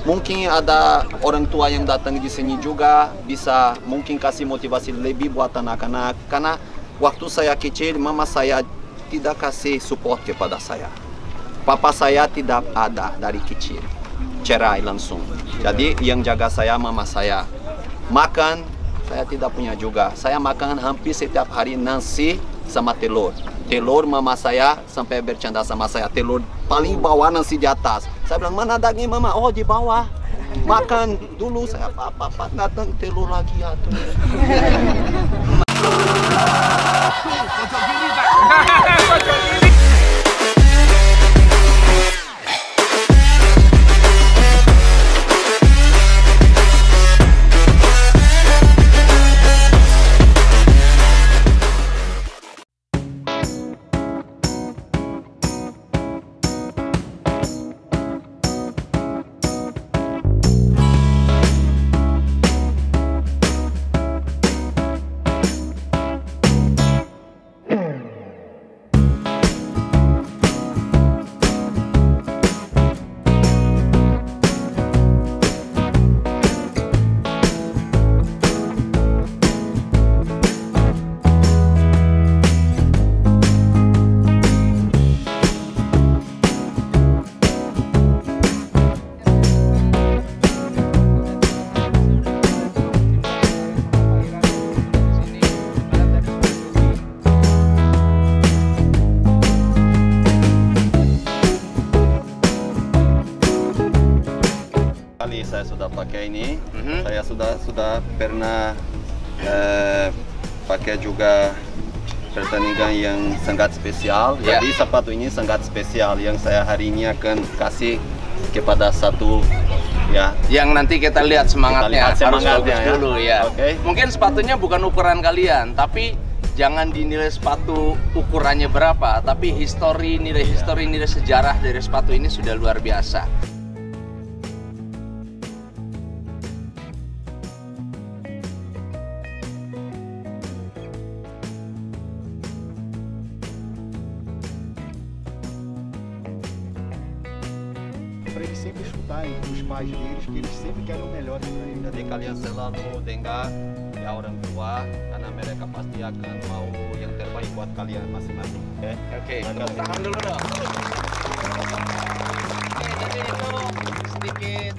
Mungkin ada orang tua yang datang di sini juga bisa mungkin kasih motivasi lebih buat anak-anak. Karena waktu saya kecil, mama saya tidak kasih support kepada saya. Papa saya tidak ada dari kecil, cerai langsung. Jadi yang jaga saya mama saya. Makan, saya tidak punya juga. Saya makan hampir setiap hari nasi sama telur. Telur mama saya sampai bercanda sama saya, telur paling bawah nasi di atas. Saya bilang, mana daging mama? Oh di bawah. Makan dulu saya papa datang telur lagi ya tuh. Saya sudah pakai ini, saya sudah pernah pakai juga pertandingan yang sangat spesial. Jadi sepatu ini sangat spesial yang saya hari ini akan kasih kepada satu ya. Yang nanti kita lihat semangatnya, harus bagus dulu ya. Mungkin sepatunya bukan ukuran kalian, tapi jangan dinilai sepatu ukurannya berapa, tapi nilai histori, nilai sejarah dari sepatu ini sudah luar biasa. Para eles sempre escutarem dos pais deles que eles sempre querem o melhor para eles. Jadi kalian selalu dengar ya orang tua, karena mereka pasti akan mau yang terbaik buat kalian masing-masing. Oke. Tepuk tangan dulu dong. Oke, jadi itu sedikit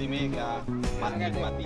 sini ya mati.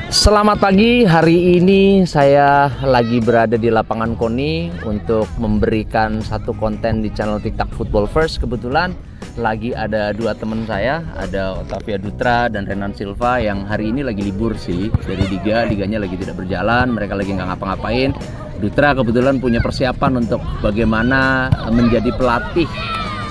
Selamat pagi, hari ini saya lagi berada di lapangan KONI untuk memberikan satu konten di channel TikTok Football First. Kebetulan lagi ada dua teman saya, ada Otavia Dutra dan Renan Silva yang hari ini lagi libur sih dari liganya lagi tidak berjalan, mereka lagi nggak ngapa-ngapain. Dutra kebetulan punya persiapan untuk bagaimana menjadi pelatih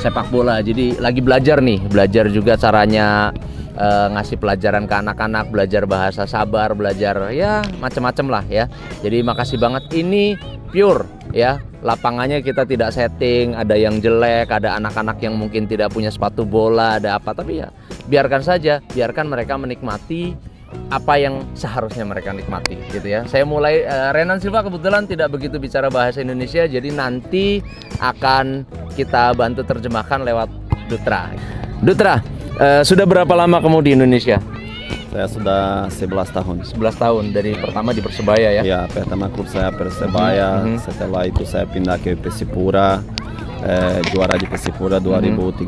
sepak bola, jadi lagi belajar juga caranya ngasih pelajaran ke anak-anak, belajar bahasa sabar, belajar ya macam-macam lah ya. Jadi makasih banget, ini pure ya, lapangannya kita tidak setting, ada yang jelek, ada anak-anak yang mungkin tidak punya sepatu bola, ada apa, tapi ya biarkan saja, biarkan mereka menikmati apa yang seharusnya mereka nikmati gitu ya. Saya mulai, Renan Silva kebetulan tidak begitu bicara bahasa Indonesia, jadi nanti akan kita bantu terjemahkan lewat Dutra. Dutra, sudah berapa lama kamu di Indonesia? Saya sudah 11 tahun. 11 tahun, dari pertama di Persebaya ya? Ya, pertama klub saya Persebaya, setelah itu saya pindah ke Persipura, juara di Persipura 2013.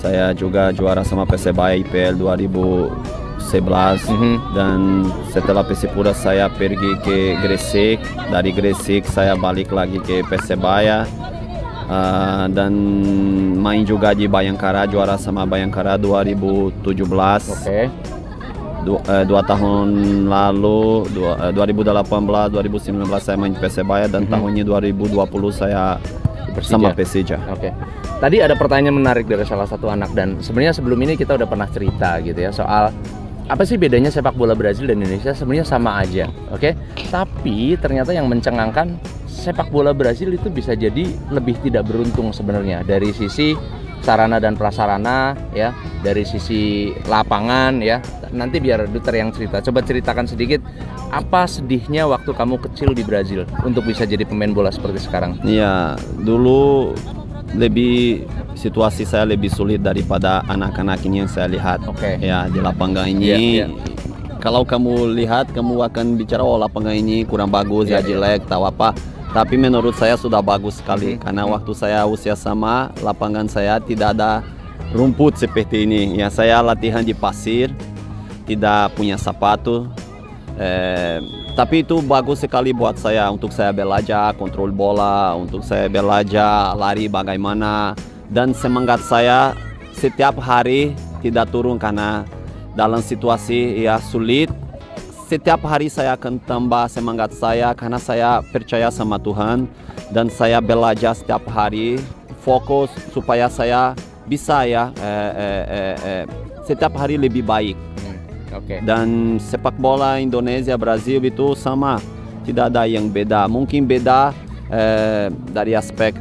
Saya juga juara sama Persebaya IPL 2011. Dan setelah Persipura saya pergi ke Gresik, dari Gresik saya balik lagi ke Persebaya. Dan main juga di Bayangkara, juara sama Bayangkara 2017. Dua tahun lalu, 2018, 2019 saya main di Persebaya, dan tahun ini 2020 saya sama Persija. Tadi ada pertanyaan menarik dari salah satu anak, dan sebenarnya sebelum ini kita udah pernah cerita gitu ya soal apa sih bedanya sepak bola Brazil dan Indonesia. Sebenarnya sama aja, tapi ternyata yang mencengangkan, sepak bola Brazil itu bisa jadi lebih tidak beruntung sebenarnya dari sisi sarana dan prasarana ya, dari sisi lapangan ya. Nanti biar Dutra yang cerita. Coba ceritakan sedikit, apa sedihnya waktu kamu kecil di Brazil untuk bisa jadi pemain bola seperti sekarang? Iya, dulu situasi saya lebih sulit daripada anak-anak ini yang saya lihat. Ya, di lapangan ini. Kalau kamu lihat, kamu akan bicara, oh lapangan ini kurang bagus, jelek, tahu apa. Tapi menurut saya sudah bagus sekali, karena waktu saya usia sama, lapangan saya tidak ada rumput seperti ini. Ya, saya latihan di pasir, tidak punya sepatu. Tapi itu bagus sekali buat saya, untuk saya belajar kontrol bola, untuk saya belajar lari bagaimana. Dan semangat saya setiap hari tidak turun, karena dalam situasi ya sulit, setiap hari saya akan tambah semangat saya, karena saya percaya sama Tuhan, dan saya belajar setiap hari, fokus supaya saya bisa ya setiap hari lebih baik. Dan sepak bola Indonesia, Brazil itu sama, tidak ada yang beda. Mungkin beda dari aspek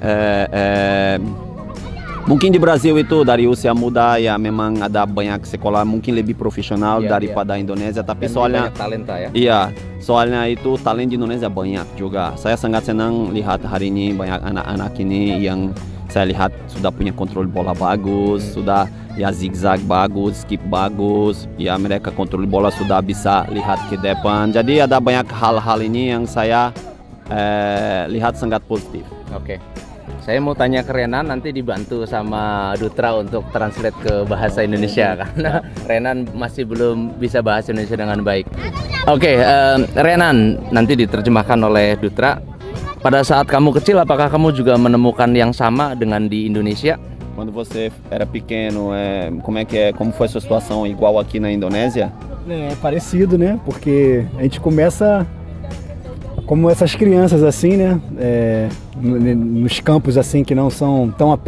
mungkin di Brazil itu dari usia muda ya memang ada banyak sekolah mungkin lebih profesional daripada Indonesia, tapi soalnya talenta ya. Iya, soalnya itu talent di Indonesia banyak juga. Saya sangat senang lihat hari ini banyak anak-anak ini yang saya lihat sudah punya kontrol bola bagus, sudah ya zigzag bagus, skip bagus, ya mereka kontrol bola sudah bisa lihat ke depan. Jadi ada banyak hal-hal ini yang saya lihat sangat positif. Saya mau tanya ke Renan, nanti dibantu sama Dutra untuk translate ke bahasa Indonesia karena Renan masih belum bisa bahasa Indonesia dengan baik. Renan, nanti diterjemahkan oleh Dutra. Pada saat kamu kecil, apakah kamu juga menemukan yang sama dengan di Indonesia? Quando você era pequeno, como foi a sua situação igual aqui na Indonésia? É parecido, né? Porque a gente começa como essas crianças assim, né? Nos campos assim que não são tão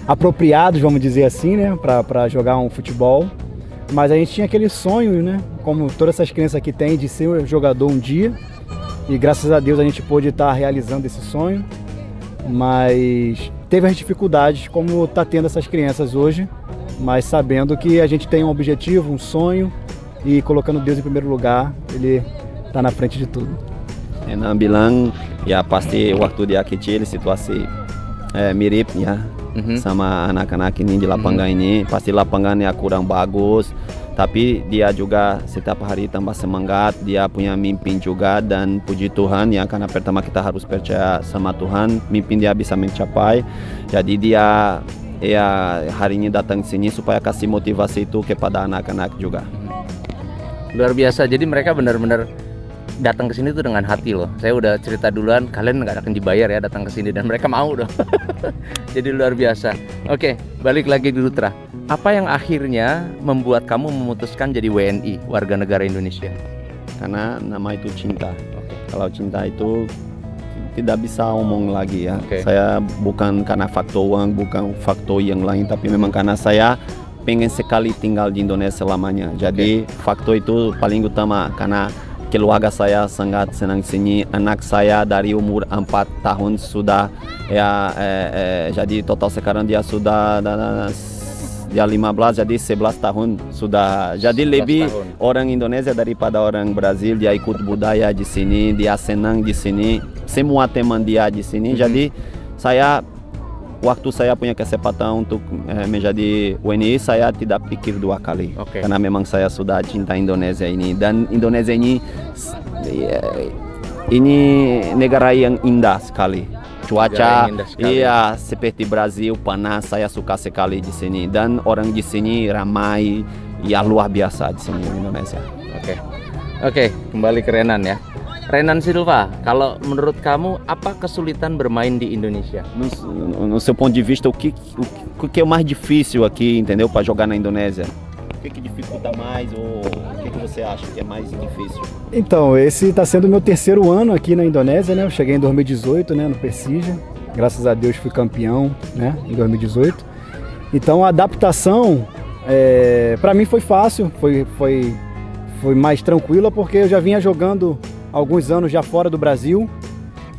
apropriados, vamos dizer assim, né? Para jogar um futebol. Mas a gente tinha aquele sonho, né? Como todas essas crianças aqui têm, de ser um jogador um dia. E graças a Deus a gente pôde estar realizando esse sonho. Mas teve as dificuldades como está tendo essas crianças hoje. Mas sabendo que a gente tem um objetivo, um sonho. E colocando Deus em primeiro lugar, Ele está na frente de tudo. Enak bilang ya pasti waktu dia kecil situasi mirip ya sama anak-anak ini di lapangan ini. Pasti lapangannya kurang bagus, tapi dia juga setiap hari tambah semangat. Dia punya mimpi juga, dan puji Tuhan ya, karena pertama kita harus percaya sama Tuhan, mimpi dia bisa mencapai. Jadi dia ya hari ini datang sini supaya kasih motivasi itu kepada anak-anak juga. Luar biasa. Jadi mereka benar-benar datang ke sini tuh dengan hati loh. Saya udah cerita duluan, kalian nggak akan dibayar ya datang ke sini, dan mereka mau dong. Jadi luar biasa. Oke, balik lagi ke Dutra. Apa yang akhirnya membuat kamu memutuskan jadi WNI, warga negara Indonesia? Karena nama itu cinta. Kalau cinta itu tidak bisa omong lagi ya. Saya bukan karena faktor uang, bukan faktor yang lain, tapi memang karena saya pengen sekali tinggal di Indonesia selamanya. Jadi faktor itu paling utama, karena keluarga saya sangat senang sini. Anak saya dari umur 4 tahun sudah ya, jadi total sekarang dia sudah dia 15, jadi 11 tahun sudah. Jadi lebih orang Indonesia daripada orang Brazil. Dia ikut budaya di sini, dia senang di sini. Semua teman dia di sini. Jadi waktu saya punya kesempatan untuk menjadi WNI, saya tidak pikir 2 kali. Karena memang saya sudah cinta Indonesia ini. Dan Indonesia ini negara yang indah sekali. Cuaca, iya, seperti Brazil, panas. Saya suka sekali di sini. Dan orang di sini ramai, ya luar biasa di sini Indonesia. Oke, kembali ke Renan ya. Renan Silva, kalau menurut kamu apa kesulitan bermain di Indonesia? No seu ponto de vista, o que é o mais difícil aqui, entendeu, para jogar na Indonésia? O que dificulta mais, ou o que você acha que é mais difícil? Então, esse está sendo o meu 3º ano aqui na Indonésia, né? Eu cheguei em 2018, né, no Persija. Graças a Deus fui campeão, né, em 2018. Então a adaptação, para mim foi fácil, foi mais tranquila, porque eu já vinha jogando alguns anos já fora do Brasil,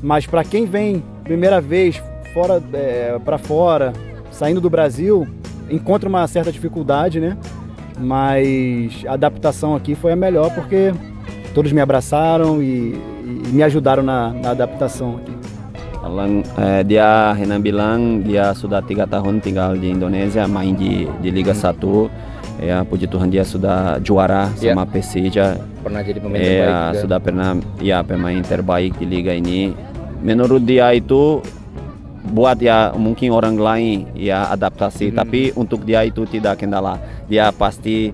mas para quem vem primeira vez para fora, saindo do Brasil, encontra uma certa dificuldade, né? Mas a adaptação aqui foi a melhor, porque todos me abraçaram e me ajudaram na adaptação aqui. Dia Renan bilang dia sudah 3 tahun tinggal di Indonesia, main di Liga 1. Ya, puji Tuhan dia sudah juara sama Persija. Pernah jadi pemain terbaik juga. Sudah pernah pemain terbaik di liga ini. Menurut dia itu buat mungkin orang lain adaptasi, tapi untuk dia itu tidak kendala. Dia pasti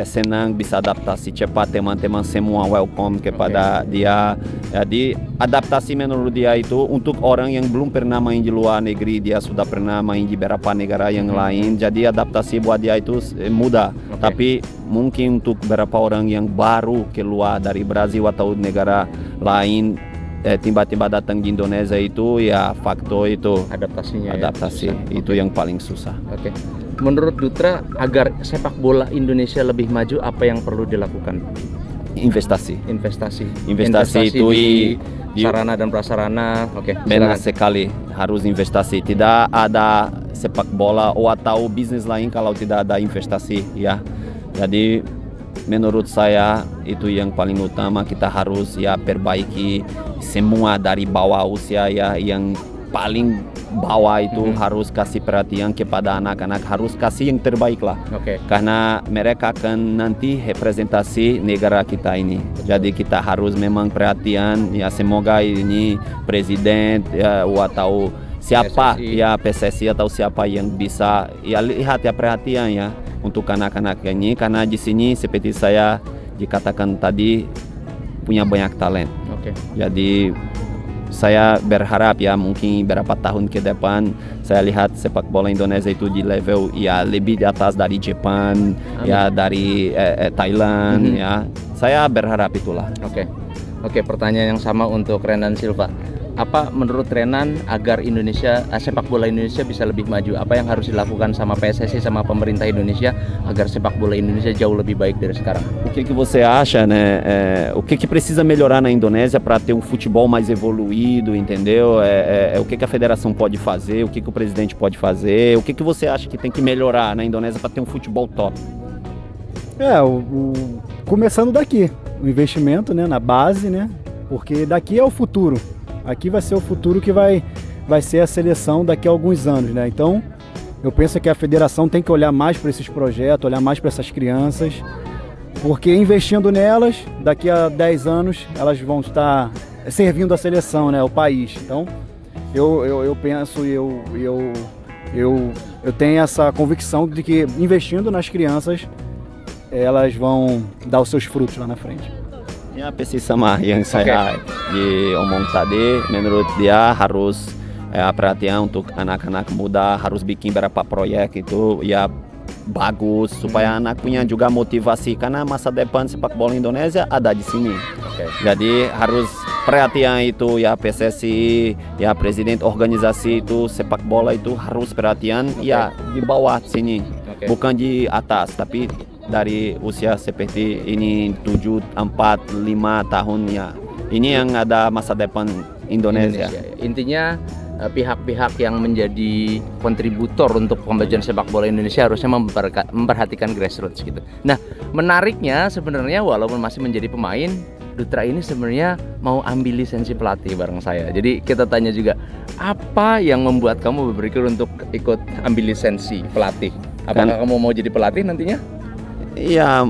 senang bisa adaptasi cepat, teman-teman semua welcome kepada dia. Jadi adaptasi menurut dia itu untuk orang yang belum pernah main di luar negeri, dia sudah pernah main di beberapa negara yang lain. Jadi adaptasi buat dia itu mudah. Tapi mungkin untuk beberapa orang yang baru keluar dari Brazil atau negara lain, tiba-tiba datang di Indonesia itu faktor itu adaptasi itu yang paling susah. Menurut Dutra, agar sepak bola Indonesia lebih maju, apa yang perlu dilakukan? Investasi itu di sarana dan prasarana. Benar sekali, harus investasi. Tidak ada sepak bola atau bisnis lain kalau tidak ada investasi ya. Jadi menurut saya itu yang paling utama. Kita harus perbaiki semua dari bawah usia yang paling bawah itu harus kasih perhatian kepada anak-anak, harus kasih yang terbaik lah. Karena mereka akan nanti representasi negara kita ini. Jadi kita harus memang perhatian semoga ini presiden atau siapa PSSI atau siapa yang bisa lihat perhatian untuk anak-anak ini, karena di sini seperti saya dikatakan tadi punya banyak talent. Jadi saya berharap mungkin beberapa tahun ke depan saya lihat sepak bola Indonesia itu di level lebih di atas dari Jepang, dari Thailand. Saya berharap itulah. Pertanyaan yang sama untuk Renan Silva. Apa menurut Renan agar sepak bola Indonesia bisa lebih maju? Apa yang harus dilakukan sama PSSI, sama pemerintah Indonesia agar sepak bola Indonesia jauh lebih baik dari sekarang? O que você acha, né? O que precisa melhorar na Indonésia para ter futebol mais evoluído, entendeu? O que a federação pode fazer? O que o presidente pode fazer? O que você acha que tem que melhorar na Indonésia para ter futebol top? Começando daqui, o investimento, né, na base, né? Porque daqui é o futuro. Aqui vai ser o futuro que vai ser a seleção daqui a alguns anos, né? Então, eu penso que a federação tem que olhar mais para esses projetos, olhar mais para essas crianças, porque investindo nelas, daqui a 10 anos, elas vão estar servindo a seleção, né? O país. Então, eu penso, eu tenho essa convicção de que investindo nas crianças, elas vão dar os seus frutos lá na frente. Ya persis sama yang saya diomong tadi, menurut dia harus perhatian untuk anak-anak muda, harus bikin beberapa proyek itu ya bagus supaya anak punya juga motivasi karena masa depan sepak bola Indonesia ada di sini. Jadi harus perhatian itu ya PSSI, ya presiden organisasi itu sepak bola itu harus perhatian ya di bawah sini, bukan di atas tapi dari usia seperti ini 7, 4, 5 tahun ya. Ini yang ada masa depan Indonesia. Intinya pihak-pihak yang menjadi kontributor untuk pemajuan sepak bola Indonesia harusnya memperhatikan grassroots gitu. Nah, menariknya sebenarnya walaupun masih menjadi pemain, Dutra ini sebenarnya mau ambil lisensi pelatih bareng saya. Jadi kita tanya juga, apa yang membuat kamu berpikir untuk ikut ambil lisensi pelatih? Apakah kamu mau jadi pelatih nantinya? Iya,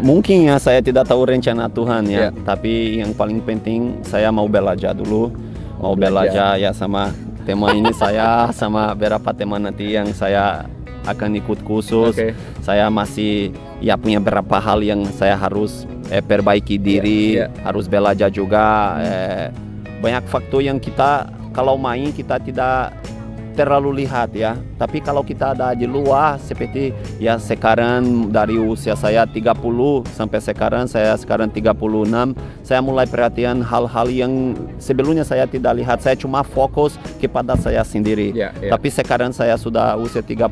mungkin ya saya tidak tahu rencana Tuhan ya. Tapi yang paling penting saya mau belajar dulu. Mau belajar ya sama tema ini saya sama beberapa teman nanti yang saya akan ikut khusus. Saya masih ya punya beberapa hal yang saya harus perbaiki diri, harus belajar juga. Banyak faktor yang kita kalau main kita tidak terlalu lihat ya. Tapi kalau kita ada di luar seperti ya sekarang dari usia saya 30 sampai sekarang saya sekarang 36, saya mulai perhatian hal-hal yang sebelumnya saya tidak lihat. Saya cuma fokus kepada saya sendiri. Tapi sekarang saya sudah usia 36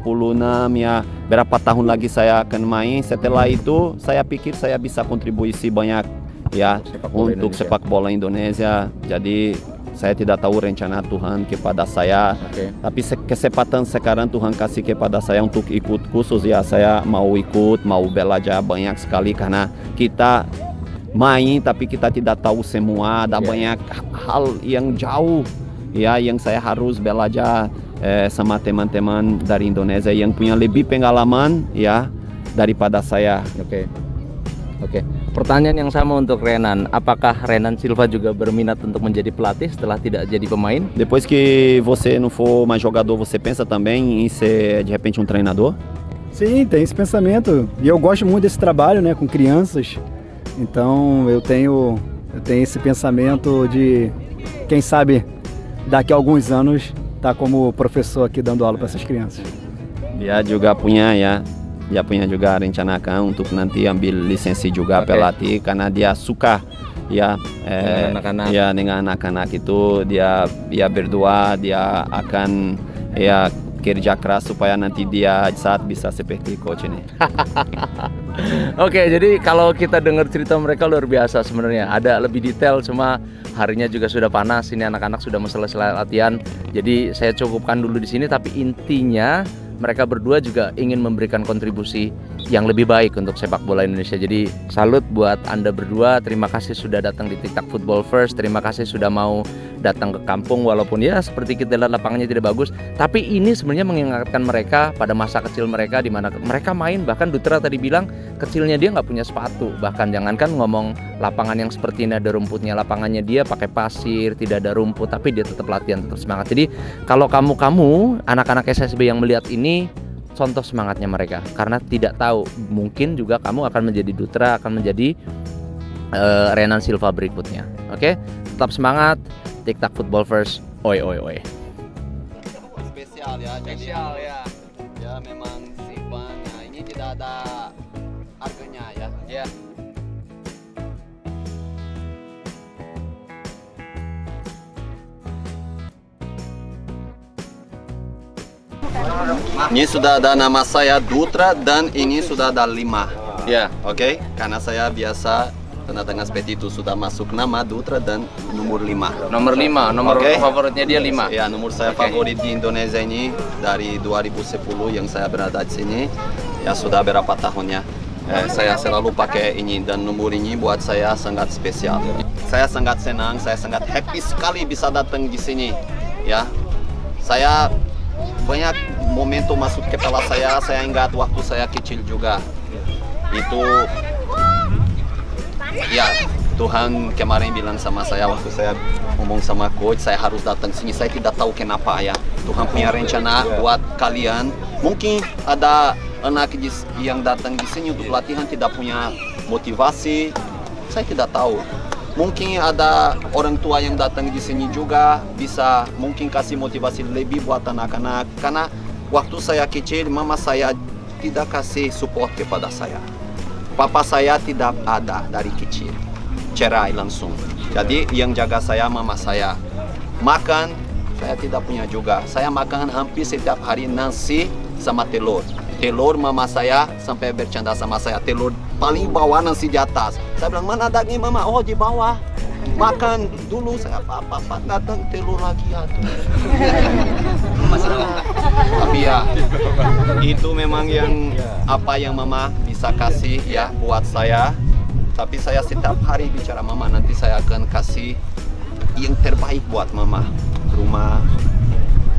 ya, berapa tahun lagi saya akan main. Setelah itu saya pikir saya bisa kontribusi banyak ya untuk sepak bola Indonesia. Jadi saya tidak tahu rencana Tuhan kepada saya, tapi kesempatan sekarang Tuhan kasih kepada saya untuk ikut khusus ya. Saya mau ikut, mau belajar banyak sekali karena kita main tapi kita tidak tahu semua. Ada banyak hal yang jauh ya yang saya harus belajar sama teman-teman dari Indonesia yang punya lebih pengalaman ya daripada saya. Oke. Pertanyaan yang sama untuk Renan, apakah Renan Silva juga berminat untuk menjadi pelatih setelah tidak jadi pemain? Depois que você não for mais jogador, você pensa também em ser de repente treinador? Sim, tem esse pensamento. E eu gosto muito desse trabalho, né, com crianças. Então eu tenho esse pensamento de, quem sabe, daqui a alguns anos estar como professor aqui dando aula para essas crianças. Dia juga punya ya. Dia punya juga rencanakan untuk nanti ambil lisensi juga pelatih karena dia suka ya dengan anak-anak itu dia berdua dia akan ya kerja keras supaya nanti dia saat bisa seperti coach ini. Oke, jadi kalau kita dengar cerita mereka luar biasa sebenarnya. Ada lebih detail, cuma harinya juga sudah panas. Ini anak-anak sudah mau selesai latihan. Jadi saya cukupkan dulu di sini. Tapi intinya mereka berdua juga ingin memberikan kontribusi yang lebih baik untuk sepak bola Indonesia. Jadi salut buat Anda berdua. Terima kasih sudah datang di TikTok Football First. Terima kasih sudah mau datang ke kampung walaupun ya seperti kita lihat lapangannya tidak bagus. Tapi ini sebenarnya mengingatkan mereka pada masa kecil mereka di mana mereka main. Bahkan Dutra tadi bilang kecilnya dia nggak punya sepatu. Bahkan jangankan ngomong lapangan yang seperti ini ada rumputnya. Lapangannya dia pakai pasir, tidak ada rumput. Tapi dia tetap latihan, tetap semangat. Jadi kalau kamu anak-anak SSB yang melihat ini, contoh semangatnya mereka, karena tidak tahu mungkin juga kamu akan menjadi Dutra, akan menjadi Renan Silva berikutnya. Oke, tetap semangat. TikTok Football First, oi. Spesial ya, spesial ya. Ya memang simpan. Nah, ini tidak ada harganya ya. Ini sudah ada nama saya Dutra dan ini sudah ada 5. Ya, oke. Karena saya biasa tanda-tanda seperti itu sudah masuk nama Dutra dan nomor 5. Nomor 5, nomor favoritnya dia 5. Ya, nomor saya favorit di Indonesia ini dari 2010 yang saya berada di sini. Ya sudah berapa tahunnya. Saya selalu pakai ini dan nomor ini buat saya sangat spesial. Saya sangat senang, saya sangat happy sekali bisa datang di sini. Ya, saya banyak momentum masuk kepala saya ingat waktu saya kecil juga. Itu ya Tuhan kemarin bilang sama saya waktu saya ngomong sama coach saya harus datang sini. Saya tidak tahu kenapa ya. Tuhan punya rencana buat kalian. Mungkin ada anak yang datang di sini untuk latihan tidak punya motivasi, saya tidak tahu. Mungkin ada orang tua yang datang di sini juga bisa mungkin kasih motivasi lebih buat anak-anak. Karena waktu saya kecil, mama saya tidak kasih support kepada saya. Papa saya tidak ada dari kecil, cerai langsung. Jadi yang jaga saya mama saya. Makan, saya tidak punya juga. Saya makan hampir setiap hari nasi sama telur. Telur mama saya sampai bercanda sama saya, telur paling bawah nasi di atas. Saya bilang, mana daging mama? Oh, di bawah. Makan dulu. Saya papa datang telur lagi ya. Tapi ya, itu memang yang apa yang mama bisa kasih ya buat saya. Tapi saya setiap hari bicara mama, nanti saya akan kasih yang terbaik buat mama. Rumah,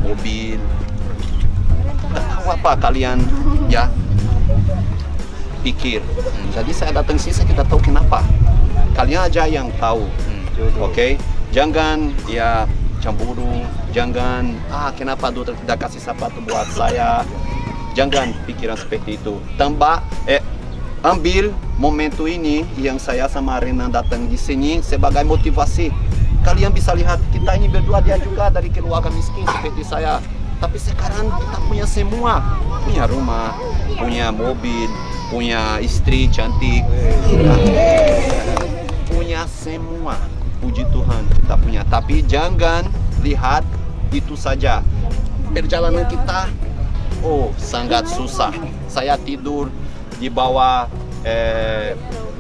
mobil, nggak tahu apa kalian ya pikir. Jadi saya datang sini saya tidak tahu kenapa. Kalian aja yang tahu. Oke? Jangan ya cemburu, jangan kenapa dokter tidak kasih sepatu buat saya. Jangan pikiran seperti itu. Ambil momentum ini yang saya sama Renan datang di sini sebagai motivasi. Kalian bisa lihat kita ini berdua, dia juga dari keluarga miskin seperti saya. Tapi sekarang kita punya semua, punya rumah, punya mobil, punya istri cantik, punya semua. Puji Tuhan kita punya. Tapi jangan lihat itu saja. Perjalanan kita, sangat susah. Saya tidur di bawah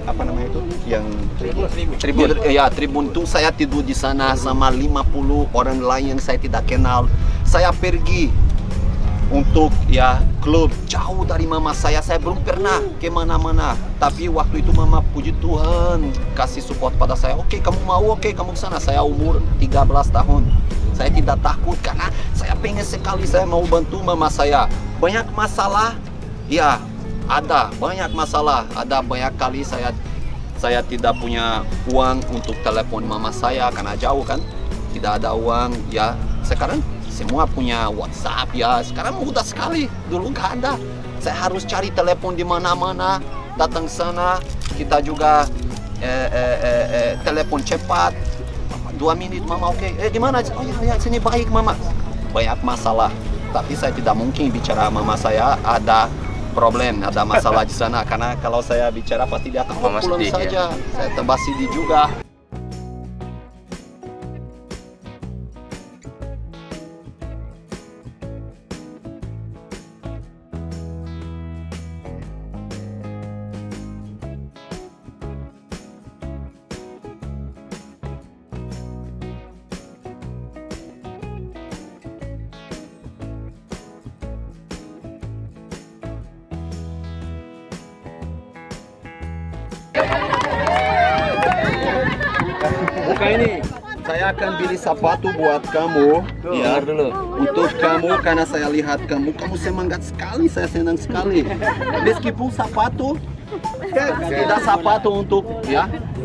apa namanya itu yang tribun tuh. Saya tidur di sana sama 50 orang lain yang saya tidak kenal. Saya pergi untuk ya klub jauh dari mama saya belum pernah ke mana-mana. Tapi waktu itu mama puji Tuhan kasih support pada saya. Oke, kamu mau, oke, kamu ke sana. Saya umur 13 tahun. Saya tidak takut karena saya pengen sekali saya mau bantu mama saya. Banyak masalah, ya ada banyak masalah. Ada banyak kali saya tidak punya uang untuk telepon mama saya karena jauh kan. Tidak ada uang ya. Sekarang semua punya WhatsApp ya. Sekarang mudah sekali. Dulu nggak ada. Saya harus cari telepon di mana-mana. Datang sana. Kita juga telepon cepat. 2 menit mama oke. Gimana? Oh ya sini baik mama. Banyak masalah. Tapi saya tidak mungkin bicara mama saya ada problem, ada masalah di sana. Karena kalau saya bicara pasti dia akan pulang saja. Saya tambah sedih juga. Buka ini, saya akan beli sepatu buat kamu. Ya, dulu. Untuk kamu karena saya lihat kamu semangat sekali, saya senang sekali. Meskipun sepatu, tidak sepatu untuk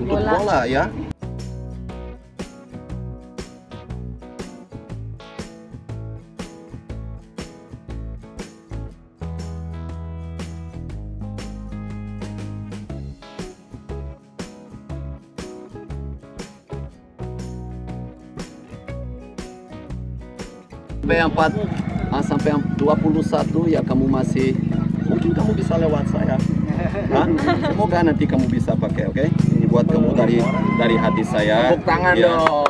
bola ya. Sampai 21 ya kamu masih mungkin kamu bisa lewat saya. Semoga nanti kamu bisa pakai, oke? Ini buat kamu dari hati saya. Tepuk tangan dong.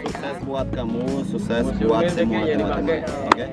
Sukses buat kamu, sukses buat semua teman-teman, oke?